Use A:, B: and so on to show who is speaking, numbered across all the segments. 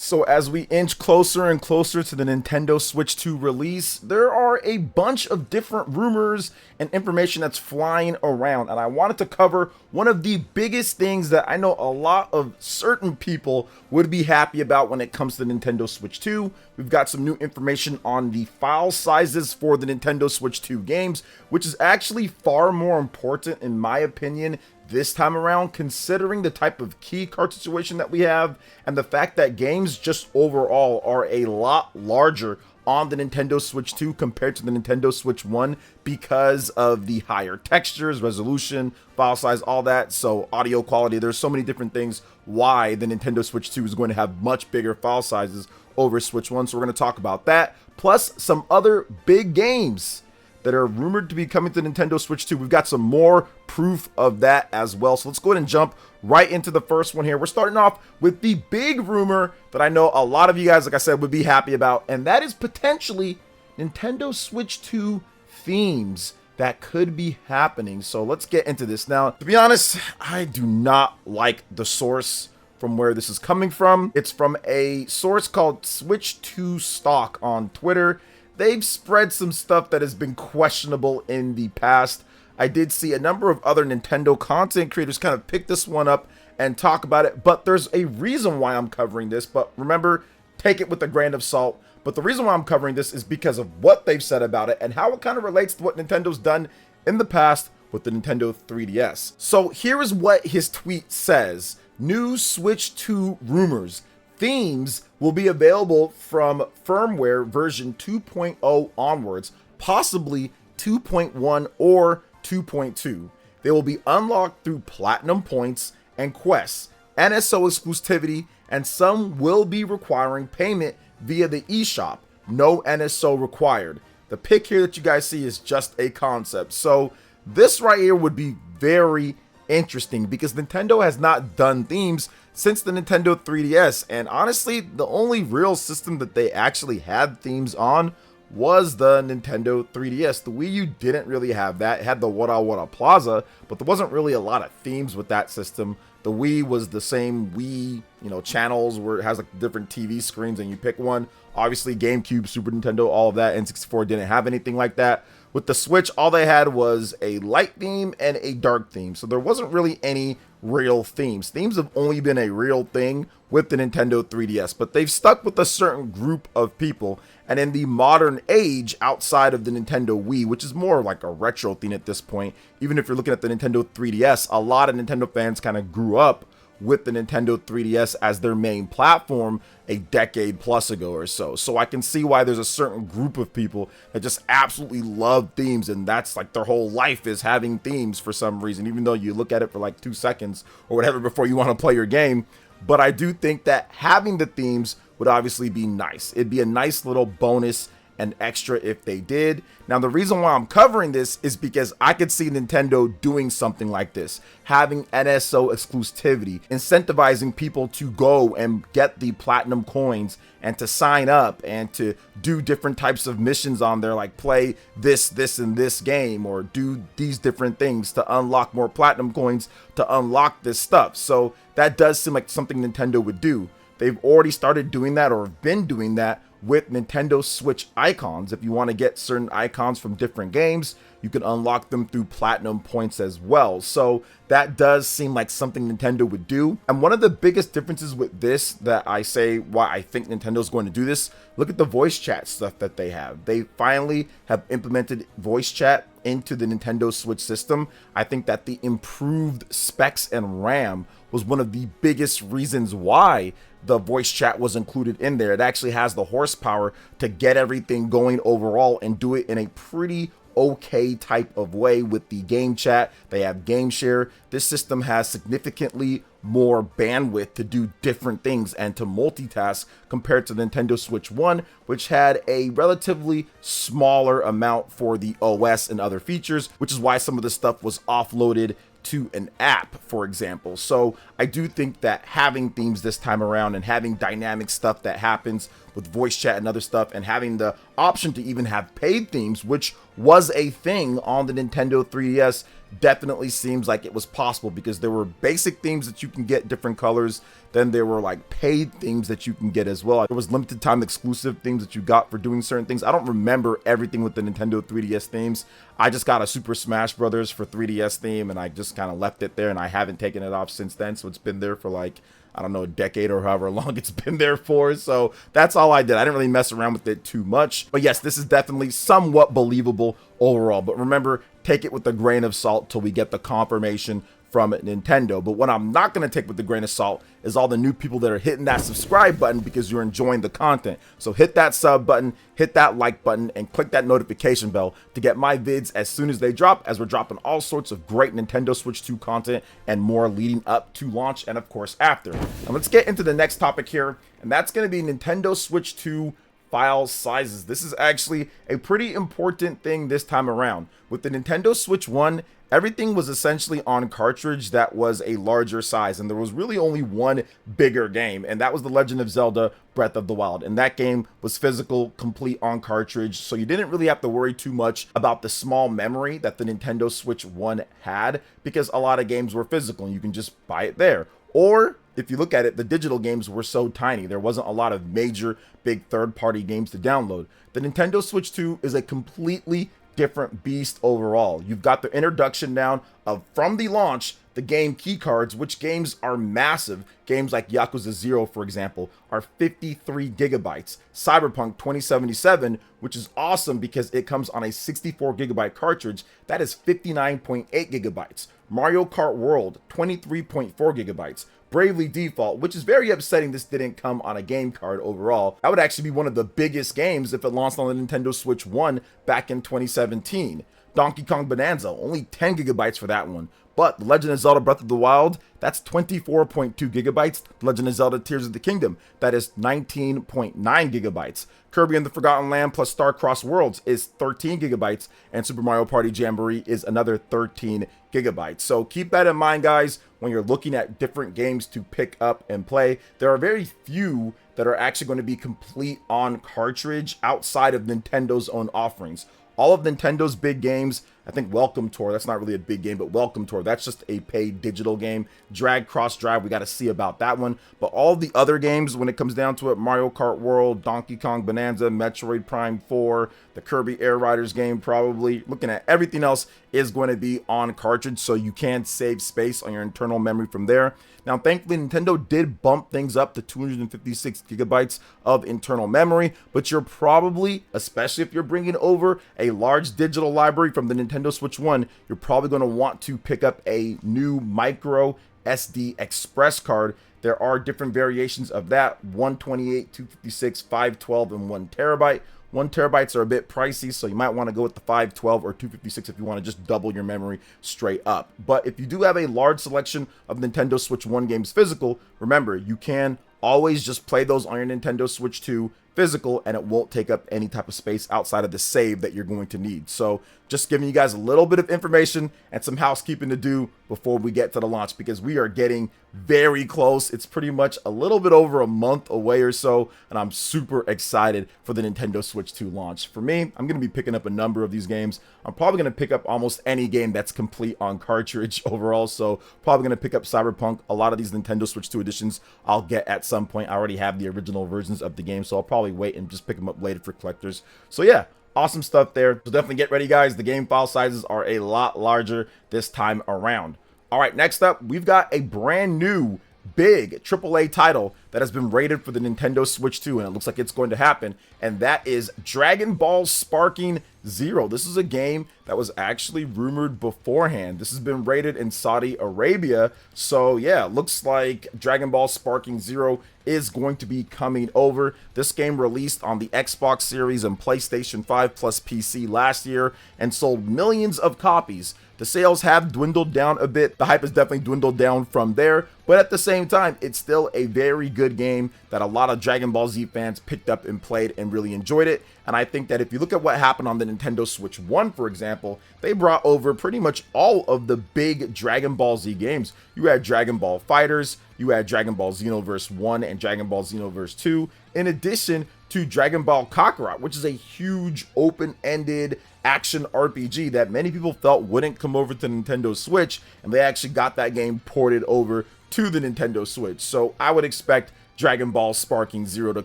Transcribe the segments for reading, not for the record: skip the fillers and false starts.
A: So as we inch closer and closer to the Nintendo Switch 2 release, there are a bunch of different rumors and information that's flying around, and I wanted to cover one of the biggest things that I know a lot of certain people would be happy about when it comes to the Nintendo Switch 2. We've got some new information on the file sizes for the Nintendo Switch 2 games, which is actually far more important in my opinion this time around, considering the type of key card situation that we have and the fact that games just overall are a lot larger on the Nintendo Switch 2 compared to the Nintendo Switch 1 because of the higher textures, resolution, file size, all that. So audio quality, there's so many different things why the Nintendo Switch 2 is going to have much bigger file sizes over Switch 1. So we're going to talk about that, plus some other big games that are rumored to be coming to Nintendo Switch 2. We've got some more proof of that as well. So let's go ahead and jump right into the first one here. We're starting off with the big rumor that I know a lot of you guys, like I said, would be happy about, and that is potentially Nintendo Switch 2 themes that could be happening. So let's get into this. Now, to be honest, I do not like the source from where this is coming from. It's from a source called Switch 2 Stock on Twitter. They've spread some stuff that has been questionable in the past. I did see a number of other Nintendo content creators kind of pick this one up and talk about it, but there's a reason why I'm covering this. But remember, take it with a grain of salt. But the reason why I'm covering this is because of what they've said about it and how it kind of relates to what Nintendo's done in the past with the Nintendo 3DS. So here is what his tweet says. New Switch 2 rumors. Themes will be available from firmware version 2.0 onwards, possibly 2.1 or 2.2. They will be unlocked through platinum points and quests, NSO exclusivity, and some will be requiring payment via the eShop. No NSO required. The pic here that you guys see is just a concept. So this right here would be very interesting because Nintendo has not done themes since the Nintendo 3DS, and honestly the only real system that they actually had themes on was the Nintendo 3DS. The Wii U didn't really have that. It had the Wada Wada Plaza, but there wasn't really a lot of themes with that system. The Wii was the same Wii, channels where it has like different TV screens and you pick one. Obviously GameCube, Super Nintendo, all of that. N64 didn't have anything like that. With the Switch, all they had was a light theme and a dark theme. So there wasn't really any real themes. Themes have only been a real thing with the Nintendo 3DS, but they've stuck with a certain group of people. And in the modern age, outside of the Nintendo Wii, which is more like a retro theme at this point, even if you're looking at the Nintendo 3DS, a lot of Nintendo fans kind of grew up with the Nintendo 3DS as their main platform a decade plus ago or so. So I can see why there's a certain group of people that just absolutely love themes, and that's like their whole life is having themes for some reason, even though you look at it for like 2 seconds or whatever before you want to play your game. But I do think that having the themes would obviously be nice. It'd be a nice little bonus and extra if they did. Now, the reason why I'm covering this is because I could see Nintendo doing something like this, having NSO exclusivity, incentivizing people to go and get the platinum coins and to sign up and to do different types of missions on there, like play this, and this game, or do these different things to unlock more platinum coins to unlock this stuff. So that does seem like something Nintendo would do. They've already started doing that or have been doing that with Nintendo Switch icons. If you want to get certain icons from different games, you can unlock them through platinum points as well. So that does seem like something Nintendo would do. And one of the biggest differences with this that I say why I think Nintendo's going to do this, look at the voice chat stuff that they have. They finally have implemented voice chat into the Nintendo Switch system. I think that the improved specs and RAM was one of the biggest reasons why the voice chat was included in there. It actually has the horsepower to get everything going overall and do it in a pretty okay type of way with the game chat. They have game share. This system has significantly more bandwidth to do different things and to multitask compared to the Nintendo Switch 1, which had a relatively smaller amount for the OS and other features, which is why some of the stuff was offloaded to an app, for example. So I do think that having themes this time around and having dynamic stuff that happens with voice chat and other stuff, and having the option to even have paid themes, which was a thing on the Nintendo 3DS, definitely seems like it was possible, because there were basic themes that you can get different colors, then there were like paid themes that you can get as well. There was limited time exclusive themes that you got for doing certain things. I don't remember everything with the Nintendo 3DS themes. I just got a Super Smash Brothers for 3DS theme, and I just kind of left it there, and I haven't taken it off since then, so it's been there for like, I don't know, a decade or however long it's been there for. So that's all I did. I didn't really mess around with it too much. But yes, this is definitely somewhat believable overall. But remember, take it with a grain of salt till we get the confirmation from Nintendo. But what I'm not going to take with a grain of salt is all the new people that are hitting that subscribe button because you're enjoying the content. So hit that sub button, hit that like button, and click that notification bell to get my vids as soon as they drop, as we're dropping all sorts of great Nintendo Switch 2 content and more leading up to launch and of course after. Now let's get into the next topic here, and that's going to be Nintendo Switch 2 file sizes. This is actually a pretty important thing this time around. With the Nintendo Switch 1, everything was essentially on cartridge that was a larger size, and there was really only one bigger game, and that was The Legend of Zelda Breath of the Wild. And that game was physical, complete on cartridge, so you didn't really have to worry too much about the small memory that the Nintendo Switch 1 had, because a lot of games were physical and you can just buy it there. Or if you look at it, the digital games were so tiny, there wasn't a lot of major big third-party games to download. The Nintendo Switch 2 is a completely different beast overall. You've got the introduction down of, from the launch, the game keycards, which games are massive. Games like Yakuza 0, for example, are 53 gigabytes. Cyberpunk 2077, which is awesome because it comes on a 64 gigabyte cartridge, that is 59.8 gigabytes. Mario Kart World, 23.4 gigabytes. Bravely Default, which is very upsetting this didn't come on a game card overall. That would actually be one of the biggest games if it launched on the Nintendo Switch 1 back in 2017. Donkey Kong Bonanza, only 10 gigabytes for that one. But The Legend of Zelda Breath of the Wild, that's 24.2 gigabytes. The Legend of Zelda Tears of the Kingdom, that is 19.9 gigabytes. Kirby and the Forgotten Land plus Star Cross Worlds is 13 gigabytes, and Super Mario Party Jamboree is another 13 gigabytes. So keep that in mind, guys, when you're looking at different games to pick up and play. There are very few that are actually going to be complete on cartridge outside of Nintendo's own offerings. All of Nintendo's big games, I think Welcome Tour, that's not really a big game, but Welcome Tour, that's just a paid digital game. Drag Cross Drive, we got to see about that one. But all the other games, when it comes down to it, Mario Kart World, Donkey Kong Bonanza, Metroid Prime 4, the Kirby Air Riders game, probably, looking at everything else, is going to be on cartridge, so you can save space on your internal memory from there. Now, thankfully, Nintendo did bump things up to 256 gigabytes of internal memory, but you're probably, especially if you're bringing over a large digital library from the Nintendo Switch 1, you're probably going to want to pick up a new micro SD express card. There are different variations of that, 128, 256, 512, and 1 terabyte. 1 terabytes are a bit pricey, so you might want to go with the 512 or 256 if you want to just double your memory straight up. But if you do have a large selection of Nintendo Switch 1 games physical, remember, you can always just play those on your Nintendo Switch 2 physical, and it won't take up any type of space outside of the save that you're going to need. So just giving you guys a little bit of information and some housekeeping to do before we get to the launch, because we are getting very close. It's pretty much a little bit over a month away or so, and I'm super excited for the Nintendo Switch 2 launch. For me, I'm going to be picking up a number of these games. I'm probably going to pick up almost any game that's complete on cartridge overall, so probably going to pick up Cyberpunk. A lot of these Nintendo Switch 2 editions I'll get at some point. I already have the original versions of the game, so I'll probably wait and just pick them up later for collectors. So yeah, awesome stuff there. So definitely get ready, guys. The game file sizes are a lot larger this time around. All right, next up, we've got a brand new big AAA title that has been rated for the Nintendo Switch 2, and it looks like it's going to happen, and that is Dragon Ball Sparking Zero. This is a game that was actually rumored beforehand. This has been rated in Saudi Arabia, so yeah, looks like Dragon Ball Sparking Zero is going to be coming over. This game released on the Xbox Series and PlayStation 5 plus PC last year and sold millions of copies. The sales have dwindled down a bit. The hype has definitely dwindled down from there, but at the same time, it's still a very good game that a lot of Dragon Ball Z fans picked up and played and really enjoyed it. And I think that if you look at what happened on the Nintendo Switch 1, for example, they brought over pretty much all of the big Dragon Ball Z games. You had Dragon Ball FighterZ, you had Dragon Ball Xenoverse 1 and Dragon Ball Xenoverse 2, in addition to Dragon Ball Kakarot, which is a huge open-ended action RPG that many people felt wouldn't come over to Nintendo Switch, and they actually got that game ported over to the Nintendo Switch. So I would expect Dragon Ball Sparking Zero to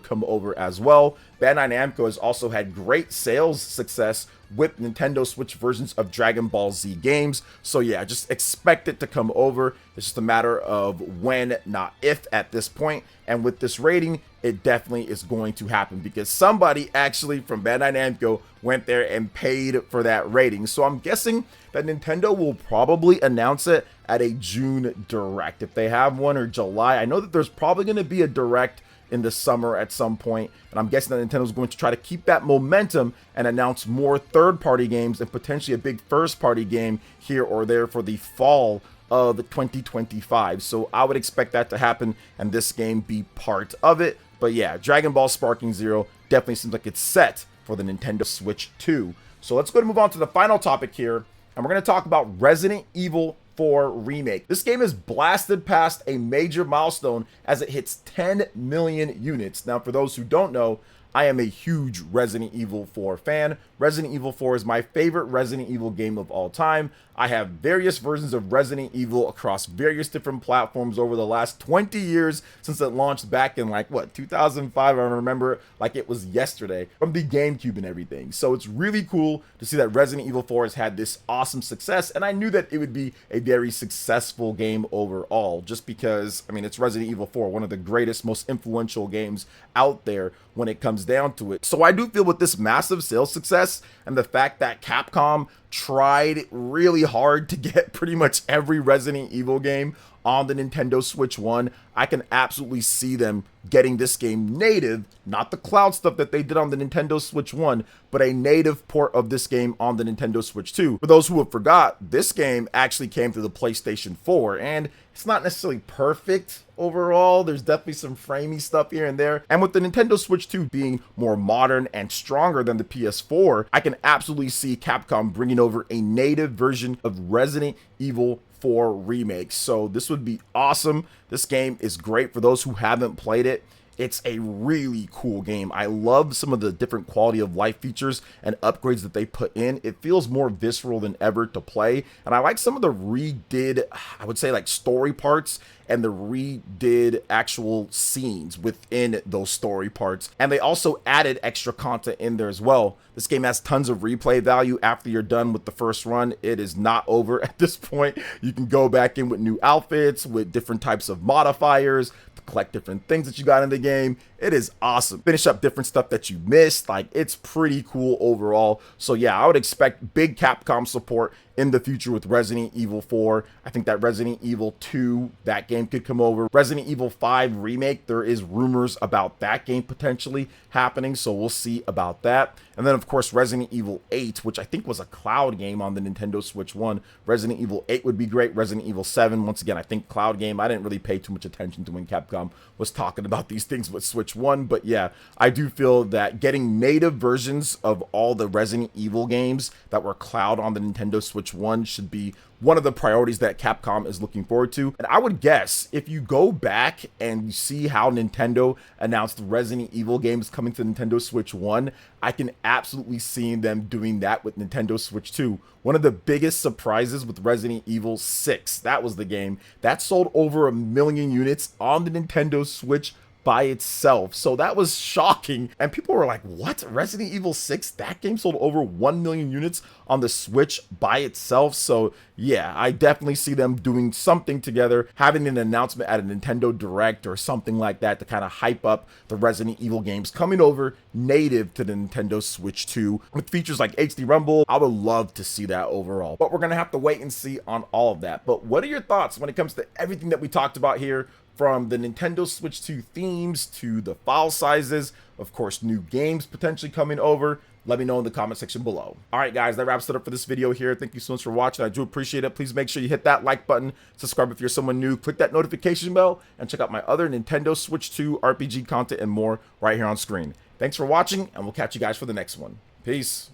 A: come over as well. Bandai Namco has also had great sales success with Nintendo Switch versions of Dragon Ball Z games. So yeah, just expect it to come over. It's just a matter of when, not if at this point. And with this rating, it definitely is going to happen because somebody actually from Bandai Namco went there and paid for that rating. So I'm guessing that Nintendo will probably announce it at a June Direct. If they have one, or July. I know that there's probably going to be a Direct in the summer at some point, and I'm guessing that Nintendo's going to try to keep that momentum and announce more third-party games and potentially a big first-party game here or there for the fall of 2025. So I would expect that to happen and this game be part of it. But yeah, Dragon Ball Sparking Zero definitely seems like it's set for the Nintendo Switch 2. So let's go and move on to the final topic here, and we're going to talk about Resident Evil 4 Remake. This game has blasted past a major milestone as it hits 10 million units. Now, for those who don't know, I am a huge Resident Evil 4 fan. Resident Evil 4 is my favorite Resident Evil game of all time. I have various versions of Resident Evil across various different platforms over the last 20 years since it launched back in 2005. I remember like it was yesterday, from the GameCube and everything. So it's really cool to see that Resident Evil 4 has had this awesome success, and I knew that it would be a very successful game overall, just because, I mean, it's Resident Evil 4, one of the greatest, most influential games out there when it comes down to it. So I do feel with this massive sales success and the fact that Capcom tried really hard to get pretty much every Resident Evil game on the Nintendo Switch 1, I can absolutely see them getting this game native, not the cloud stuff that they did on the Nintendo Switch 1, but a native port of this game on the Nintendo Switch 2. For those who have forgot, this game actually came to the PlayStation 4, and it's not necessarily perfect overall. There's definitely some framey stuff here and there. And with the Nintendo Switch 2 being more modern and stronger than the PS4, I can absolutely see Capcom bringing over a native version of Resident Evil 4 Remake. So this would be awesome. This game is great for those who haven't played it. It's a really cool game. I love some of the different quality of life features and upgrades that they put in. It feels more visceral than ever to play. And I like some of the redid, I would say, like story parts and the redid actual scenes within those story parts. And they also added extra content in there as well. This game has tons of replay value after you're done with the first run. It is not over at this point. You can go back in with new outfits, with different types of modifiers, collect different things that you got in the game. It is awesome. Finish up different stuff that you missed. Like, it's pretty cool overall. So yeah, I would expect big Capcom support in the future with Resident Evil 4. I think that Resident Evil 2, that game could come over. Resident Evil 5 Remake, there is rumors about that game potentially happening, so we'll see about that. And then of course Resident Evil 8, which I think was a cloud game on the Nintendo Switch 1. Resident Evil 8 would be great. Resident Evil 7, once again, I think cloud game. I didn't really pay too much attention to when Capcom was talking about these things with Switch 1, but yeah, I do feel that getting native versions of all the Resident Evil games that were cloud on the Nintendo Switch 1 should be one of the priorities that Capcom is looking forward to. And I would guess if you go back and you see how Nintendo announced Resident Evil games coming to Nintendo Switch 1, I can absolutely see them doing that with Nintendo Switch 2. One of the biggest surprises with Resident Evil 6, that was the game that sold over 1 million units on the Nintendo Switch by itself. So that was shocking, and people were like, what, Resident Evil 6, that game sold over 1 million units on the Switch by itself? So yeah, I definitely see them doing something together, having an announcement at a Nintendo Direct or something like that to kind of hype up the Resident Evil games coming over native to the Nintendo Switch 2 with features like HD Rumble. I would love to see that overall, but we're gonna have to wait and see on all of that. But what are your thoughts when it comes to everything that we talked about here, from the Nintendo Switch 2 themes to the file sizes, of course, new games potentially coming over? Let me know in the comment section below. All right, guys, that wraps it up for this video here. Thank you so much for watching. I do appreciate it. Please make sure you hit that like button, subscribe if you're someone new, click that notification bell, and check out my other Nintendo Switch 2 RPG content and more right here on screen. Thanks for watching, and we'll catch you guys for the next one. Peace.